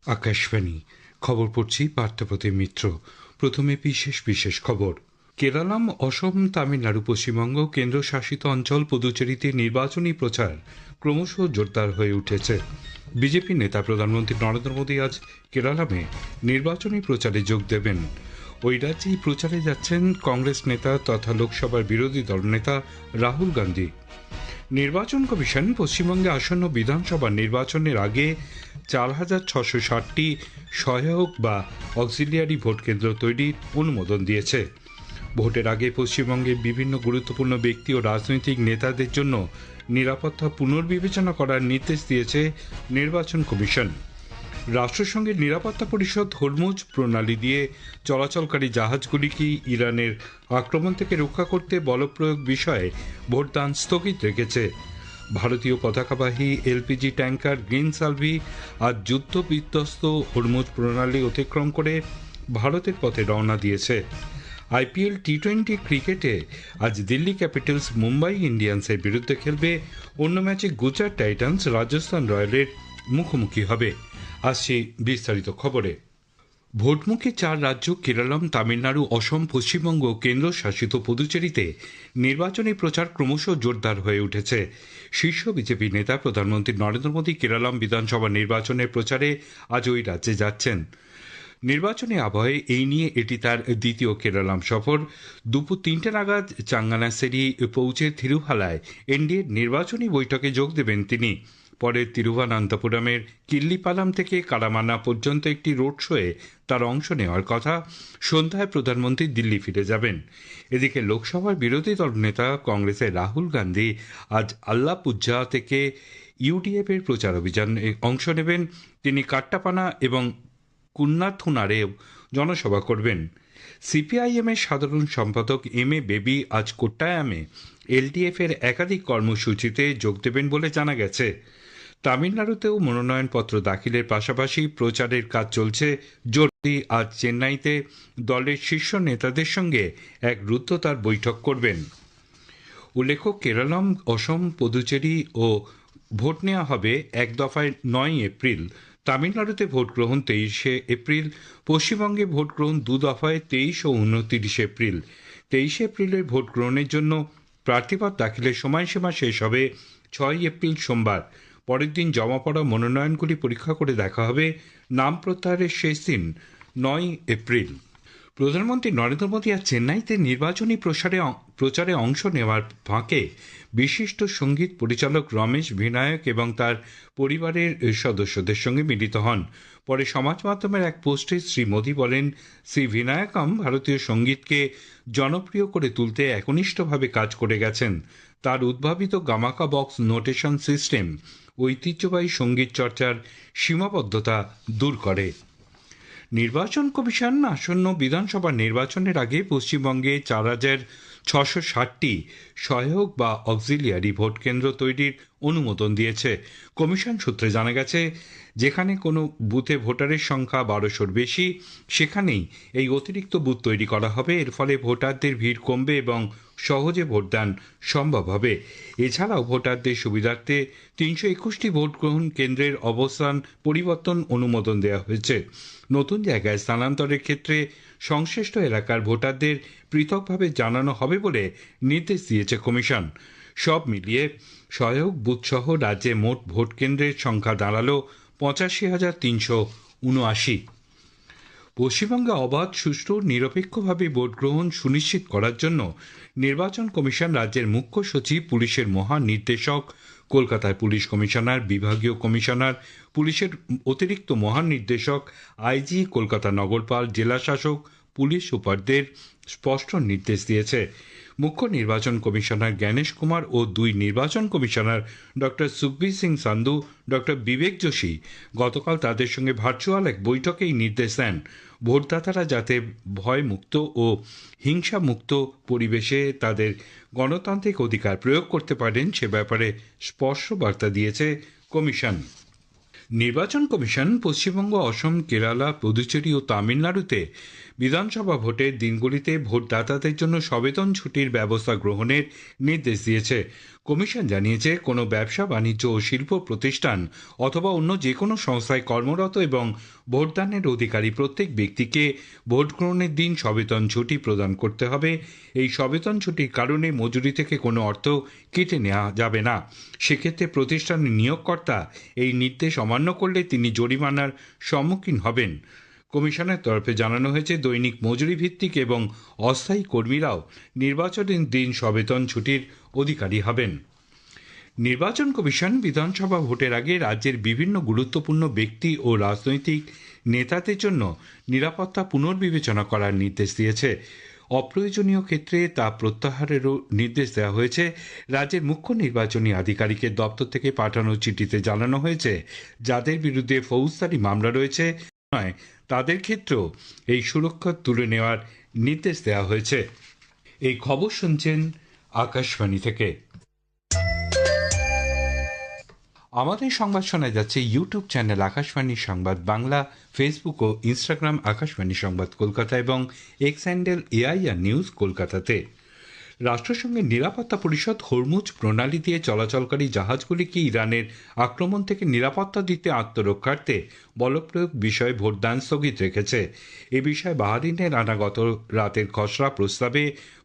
আকাশবাণী খবর পড়ছি পার্থপ্রতিম মিত্র। প্রথমে বিশেষ বিশেষ খবর। কেরালাম, অসম, তামিলনাড়ু, পশ্চিমবঙ্গ, কেন্দ্রশাসিত অঞ্চল পুদুচেরিতে নির্বাচনী প্রচার ক্রমশ জোরদার হয়ে উঠেছে। বিজেপি নেতা প্রধানমন্ত্রী নরেন্দ্র মোদী আজ কেরালামে নির্বাচনী প্রচারে যোগ দেবেন। ওই রাজ্যেই প্রচারে যাচ্ছেন কংগ্রেস নেতা তথা লোকসভার বিরোধী দলনেতা রাহুল গান্ধী। নির্বাচন কমিশন পশ্চিমবঙ্গে আসন্ন বিধানসভা নির্বাচনের আগে 4,660টি সহায়ক বা অক্সিলিয়ারি ভোট কেন্দ্র তৈরির অনুমোদন দিয়েছে। ভোটের আগে পশ্চিমবঙ্গে বিভিন্ন গুরুত্বপূর্ণ ব্যক্তি ও রাজনৈতিক নেতাদের জন্য নিরাপত্তা পুনর্বিবেচনা করার নির্দেশ দিয়েছে নির্বাচন কমিশন। রাষ্ট্রসংঘের নিরাপত্তা পরিষদ হরমুজ প্রণালী দিয়ে চলাচলকারী জাহাজগুলিকে ইরানের আক্রমণ থেকে রক্ষা করতে বলপ্রয়োগ বিষয়ে ভোটদান স্থগিত রেখেছে। ভারতীয় পতাকাবাহী এলপিজি ট্যাঙ্কার গ্রিন সালভি আজ যুদ্ধ বিধ্বস্ত হরমুজ প্রণালী অতিক্রম করে ভারতের পথে রওনা দিয়েছে। আইপিএল টি-20 ক্রিকেটে আজ দিল্লি ক্যাপিটালস মুম্বাই ইন্ডিয়ান্সের বিরুদ্ধে খেলবে। অন্য ম্যাচে গুজরাট টাইটান্স রাজস্থান রয়্যালের মুখোমুখি হবে। আসছি বিস্তারিত খবরে। ভোটমুখী 4 রাজ্য কেরালাম, তামিলনাড়ু, অসম, পশ্চিমবঙ্গ, কেন্দ্রশাসিত পুদুচেরিতে নির্বাচনী প্রচার ক্রমশ জোরদার হয়ে উঠেছে। শীর্ষ বিজেপি নেতা প্রধানমন্ত্রী নরেন্দ্র মোদী কেরালাম বিধানসভা নির্বাচনের প্রচারে আজ ওই রাজ্যে যাচ্ছেন। নির্বাচনী আবহে এই নিয়ে এটি তার দ্বিতীয় কেরালাম সফর। দুপুর 3টে নাগাদ চাঙ্গানাসেরি পৌঁছে থিরুভালায় এনডিএর নির্বাচনী বৈঠকে যোগ দেবেন তিনি। পরে তিরুভানন্তপুরমের কিল্লিপালাম থেকে কারামানা পর্যন্ত একটি রোড শোয়ে তার অংশ নেওয়ার কথা। সন্ধ্যায় প্রধানমন্ত্রী দিল্লি ফিরে যাবেন। এদিকে লোকসভার বিরোধী দলনেতা কংগ্রেসের রাহুল গান্ধী আজ আল্লাপুঝা থেকে ইউডিএফ এর প্রচার অভিযানে অংশ নেবেন। তিনি কাট্টাপানা এবং কুন্নাথুনারেও জনসভা করবেন। সিপিআইএম এর সাধারণ সম্পাদক এম.এ. বেবি আজ কোট্টায়ামে এলডিএফ এর একাধিক কর্মসূচিতে যোগ দেবেন বলে জানা গেছে। তামিলনাড়ুতেও মনোনয়নপত্র দাখিলের পাশাপাশি প্রচারের কাজ চলছে জোরদার। আজ চেন্নাইতে দলের শীর্ষ নেতাদের সঙ্গে এক রুদ্ধদ্বার বৈঠক করবেন। উল্লেখ্য, কেরালাম, অসম, পুদুচেরি ও ভোট নেওয়া হবে এক দফায় 9 এপ্রিল। তামিলনাড়ুতে ভোট গ্রহণ 23 এপ্রিল। পশ্চিমবঙ্গে ভোট গ্রহণ 2 দফায় 23 ও 29 এপ্রিল। 23 এপ্রিলের ভোট গ্রহণের জন্য প্রার্থীপত্র দাখিলের সময়সীমা শেষ হবে 6 এপ্রিল সোমবার। পরের দিন জমা পড়া মনোনয়নগুলি পরীক্ষা করে দেখা হবে। নাম প্রত্যাহারের শেষ দিন 9 এপ্রিল। প্রধানমন্ত্রী নরেন্দ্র মোদী আজ চেন্নাইতে নির্বাচনী প্রচারে অংশ নেওয়ার ফাঁকে বিশিষ্ট সঙ্গীত পরিচালক রমেশ ভিনায়ক এবং তার পরিবারের সদস্যদের সঙ্গে মিলিত হন। পরে সমাজ মাধ্যমের এক পোস্টে শ্রী মোদী বলেন, শ্রী ভিনায়কম ভারতীয় সঙ্গীতকে জনপ্রিয় করে তুলতে একনিষ্ঠভাবে কাজ করে গেছেন। তার উদ্ভাবিত গামাকা বক্স নোটেশন সিস্টেম ঐতিহ্যবাহী সঙ্গীত চর্চার সীমাবদ্ধতা দূর করে। নির্বাচন কমিশন আসন্ন বিধানসভা নির্বাচনের আগে পশ্চিমবঙ্গে 4,660টি সহায়ক বা অক্সিলিয়ারি ভোট কেন্দ্র তৈরির অনুমোদন দিয়েছে। কমিশন সূত্রে জানা গেছে, যেখানে কোনো বুথে ভোটারের সংখ্যা 1200-র বেশি, সেখানেই এই অতিরিক্ত বুথ তৈরি করা হবে। এর ফলে ভোটারদের ভিড় কমবে এবং সহজে ভোটদান সম্ভব হবে। এছাড়াও ভোটারদের সুবিধার্থে 321টি ভোট গ্রহণ কেন্দ্রের অবস্থান পরিবর্তন অনুমোদন দেওয়া হয়েছে। নতুন জায়গায় স্থানান্তরের ক্ষেত্রে সংশ্লিষ্ট এলাকার ভোটারদের পৃথকভাবে জানানো হবে বলে নির্দেশ দিয়েছে কমিশন। সব মিলিয়ে সহায়ক বুথসহ রাজ্যে মোট ভোট কেন্দ্রের সংখ্যা দাঁড়ালো 85,379। পশ্চিমবঙ্গে অবাধ, সুষ্ঠু, নিরপেক্ষভাবে ভোট গ্রহণ সুনিশ্চিত করার জন্য নির্বাচন কমিশন রাজ্যের মুখ্য সচিব, পুলিশের মহানির্দেশক, কলকাতায় পুলিশ কমিশনার, বিভাগীয় কমিশনার, পুলিশের অতিরিক্ত মহানির্দেশক, আইজি, কলকাতা নগরপাল, জেলাশাসক, পুলিশ সুপারদের স্পষ্ট নির্দেশ দিয়েছে। মুখ্য নির্বাচন কমিশনার জ্ঞানেশ কুমার ও 2 নির্বাচন commissioner doctor Sukhbir Singh Sandhu, doctor Vivek Joshi গতকাল তাদের সঙ্গে ভার্চুয়াল এক বৈঠকেই নির্দেশ দেন। ভোটদাতারা যাতে ভয়মুক্ত ও হিংসামুক্ত পরিবেশে তাদের গণতান্ত্রিক অধিকার প্রয়োগ করতে পারেন সে ব্যাপারে স্পষ্ট বার্তা দিয়েছে কমিশন। নির্বাচন কমিশন পশ্চিমবঙ্গ, অসম, কেরালা, পুদুচেরি ও তামিলনাড়ুতে বিধানসভা ভোটের দিনগুলিতে ভোটদাতাদের জন্য সবেতন ছুটির ব্যবস্থা গ্রহণের নির্দেশ দিয়েছে। কমিশন জানিয়েছে, কোনো ব্যবসা, বাণিজ্য ও শিল্প প্রতিষ্ঠান অথবা অন্য যে কোনো সংস্থায় কর্মরত এবং ভোটদানের অধিকারী প্রত্যেক ব্যক্তিকে ভোট গ্রহণের দিন সবেতন ছুটি প্রদান করতে হবে। এই সবেতন ছুটির কারণে মজুরি থেকে কোনো অর্থ কেটে নেওয়া যাবে না। সেক্ষেত্রে প্রতিষ্ঠানের নিয়োগকর্তা এই নির্দেশ অমান্য করলে তিনি জরিমানার সম্মুখীন হবেন। কমিশনের তরফে জানানো হয়েছে, দৈনিক মজুরি ভিত্তিক এবং অস্থায়ী কর্মীরাও নির্বাচনের দিন সবেতন ছুটির অধিকারী হবেন। নির্বাচন কমিশন বিধানসভা ভোটের আগে রাজ্যের বিভিন্ন গুরুত্বপূর্ণ ব্যক্তি ও রাজনৈতিক নেতাদের জন্য নিরাপত্তা পুনর্বিবেচনা করার নির্দেশ দিয়েছে। অপ্রয়োজনীয় ক্ষেত্রে তা প্রত্যাহারেরও নির্দেশ দেওয়া হয়েছে। রাজ্যের মুখ্য নির্বাচনী আধিকারিকের দপ্তর থেকে পাঠানো চিঠিতে জানানো হয়েছে, যাদের বিরুদ্ধে ফৌজদারি মামলা রয়েছে নয়, তাদের ক্ষেত্রেও এই সুরক্ষা তুলে নেওয়ার নির্দেশ দেওয়া হয়েছে। এই খবর শুনছেন আকাশবাণী থেকে। আমাদের সংবাদ শোনা যাচ্ছে ইউটিউব চ্যানেল আকাশবাণী সংবাদ বাংলা, ফেসবুক ও ইনস্টাগ্রাম আকাশবাণী সংবাদ কলকাতা এবং এক্স হ্যান্ডেল এআইআর নিউজ কলকাতাতে। রাষ্ট্রসংঘের নিরাপত্তা পরিষদ হরমুজ প্রণালী দিয়ে চলাচলকারী জাহাজগুলিকে ইরানের আক্রমণ থেকে নিরাপত্তা দিতে আত্মরক্ষার্থে বলপ্রয়োগ বিষয়ে ভোটদান স্থগিত রেখেছে। এ বিষয়ে বাহরিনের আনা গত রাতের খসড়া প্রস্তাবে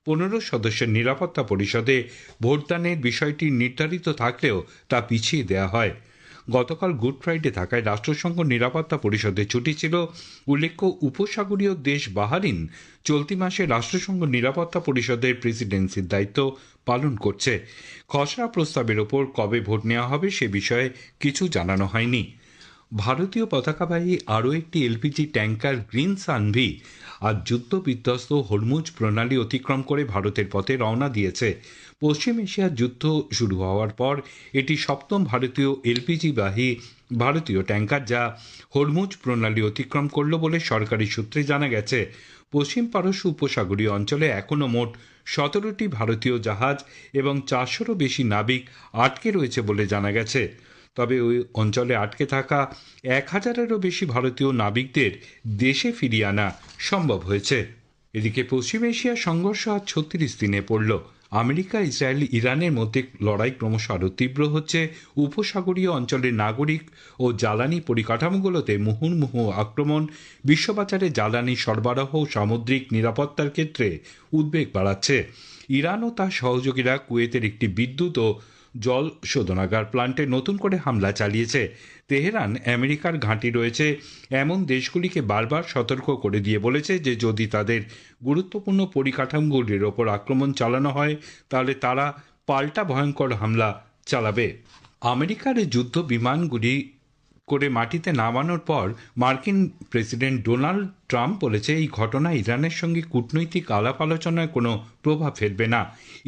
15 সদস্যের নিরাপত্তা পরিষদে ভোটদানের বিষয়টি নির্ধারিত থাকলেও তা পিছিয়ে দেওয়া হয়। গতকাল গুড ফ্রাইডে থাকায় রাষ্ট্রসংঘ নিরাপত্তা পরিষদে ছুটি ছিল। উল্লেখ্য, উপসাগরীয় দেশ বাহরিন চলতি মাসে রাষ্ট্রসংঘ নিরাপত্তা পরিষদের প্রেসিডেন্সির দায়িত্ব পালন করছে। খসড়া প্রস্তাবের ওপর কবে ভোট নেওয়া হবে সে বিষয়ে কিছু জানানো হয়নি। ভারতীয় পতাকাবাহী আরও একটি এলপিজি ট্যাঙ্কার গ্রিন সানভি আজ যুদ্ধ বিধ্বস্ত হরমুজ প্রণালী অতিক্রম করে ভারতের পথে রওনা দিয়েছে। পশ্চিম এশিয়ার যুদ্ধ শুরু হওয়ার পর এটি সপ্তম ভারতীয় এলপিজিবাহী ভারতীয় ট্যাঙ্কার যা হরমুজ প্রণালী অতিক্রম করল বলে সরকারি সূত্রে জানা গেছে। পশ্চিম পারস্য উপসাগরীয় অঞ্চলে এখনও মোট 17টি ভারতীয় জাহাজ এবং 400রও বেশি নাবিক আটকে রয়েছে বলে জানা গেছে। তবে ওই অঞ্চলে আটকে থাকা 1000-এরও বেশি ভারতীয় নাবিকদের দেশে ফিরিয়ে আনা সম্ভব হয়েছে। এদিকে পশ্চিম এশিয়ার সংঘর্ষ আজ 36 দিনে পড়ল। আমেরিকা, ইসরায়েল, ইরানের মধ্যে লড়াই ক্রমশ আরও তীব্র হচ্ছে। উপসাগরীয় অঞ্চলের নাগরিক ও জ্বালানি পরিকাঠামোগুলোতে মুহুর্মুহু আক্রমণ বিশ্ববাজারে জ্বালানি সরবরাহ ও সামুদ্রিক নিরাপত্তার ক্ষেত্রে উদ্বেগ বাড়াচ্ছে। ইরান ও তার সহযোগীরা কুয়েতের একটি বিদ্যুৎ ও জল শোধনাগার প্লান্টে নতুন করে হামলা চালিয়েছে। তেহরান আমেরিকার ঘাঁটি রয়েছে এমন দেশগুলিকে বারবার সতর্ক করে দিয়ে বলেছে যে যদি তাদের গুরুত্বপূর্ণ পরিকাঠামোগুলির ওপর আক্রমণ চালানো হয় তাহলে তারা পাল্টা ভয়ঙ্কর হামলা চালাবে। আমেরিকার যুদ্ধ বিমানগুলি করে মাটিতে নামানোর পর মার্কিন প্রেসিডেন্ট ডোনাল্ড ট্রাম্প বলেছে, এই ঘটনা ইরানের সঙ্গে কূটনৈতিক আলাপ আলোচনায় কোনো প্রভাব ফেলবে না।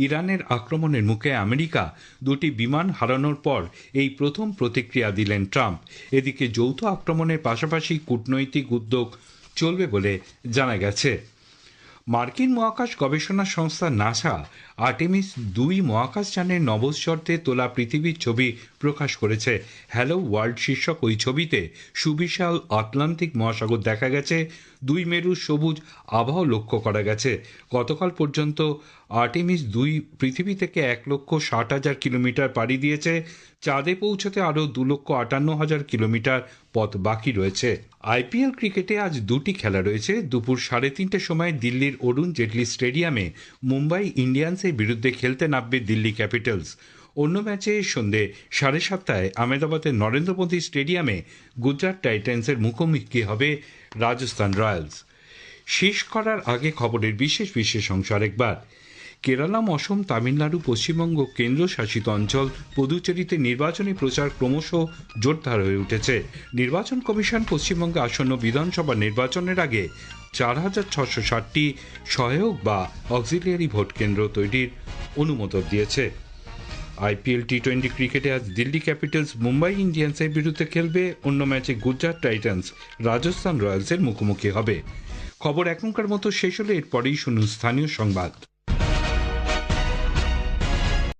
ইরানের আক্রমণের মুখে আমেরিকা 2টি বিমান হারানোর পর এই প্রথম প্রতিক্রিয়া দিলেন ট্রাম্প। এদিকে যৌথ আক্রমণের পাশাপাশি কূটনৈতিক উদ্যোগ চলবে বলে জানা গেছে। মার্কিন মহাকাশ গবেষণা সংস্থা নাসা আর্টেমিস 2 মহাকাশযানের নভোশ্চরতে তোলা পৃথিবীর ছবি প্রকাশ করেছে। হ্যালো ওয়ার্ল্ড শীর্ষক ওই ছবিতে সুবিশাল আটলান্টিক মহাসাগর দেখা গেছে। 2 মেরুর সবুজ আবহাওয়া লক্ষ্য করা গেছে। গতকাল পর্যন্ত আর্টেমিস 2 পৃথিবী থেকে 1,60,000 কিলোমিটার পাড়ি দিয়েছে। চাঁদে পৌঁছতে আরও 2,58,000 কিলোমিটার পথ বাকি রয়েছে। আইপিএল ক্রিকেটে আজ 2টি খেলা রয়েছে। দুপুর 3:30টার সময় দিল্লির অরুণ জেটলি স্টেডিয়ামে মুম্বাই ইন্ডিয়ান্সের বিরুদ্ধে খেলতে নামবে দিল্লি ক্যাপিটালস। অন্য ম্যাচে সন্ধ্যে 7:30টায় আহমেদাবাদের নরেন্দ্র মোদী স্টেডিয়ামে গুজরাট টাইটান্সের মুখোমুখি হবে রাজস্থান রয়্যালস। শেষ করার আগে খবরের বিশেষ অংশ আরেকবার। কেরালাম, অসম, তামিলনাড়ু, পশ্চিমবঙ্গ, কেন্দ্রশাসিত অঞ্চল পুদুচেরিতে নির্বাচনী প্রচার ক্রমশ জোরদার হয়ে উঠেছে। নির্বাচন কমিশন পশ্চিমবঙ্গে আসন্ন বিধানসভা নির্বাচনের আগে 4,660টি সহায়ক বা অক্সিলিয়ারি ভোট কেন্দ্র তৈরির অনুমোদন দিয়েছে। আইপিএল টি20 ক্রিকেটে আজ দিল্লি ক্যাপিটালস মুম্বাই ইন্ডিয়ান্সের বিরুদ্ধে খেলবে। অন্য ম্যাচে গুজরাট টাইটান্স রাজস্থান রয়্যালসের মুখোমুখি হবে। খবর এখনকার মতো শেষ হলে এরপরেই শুনুন স্থানীয় সংবাদ।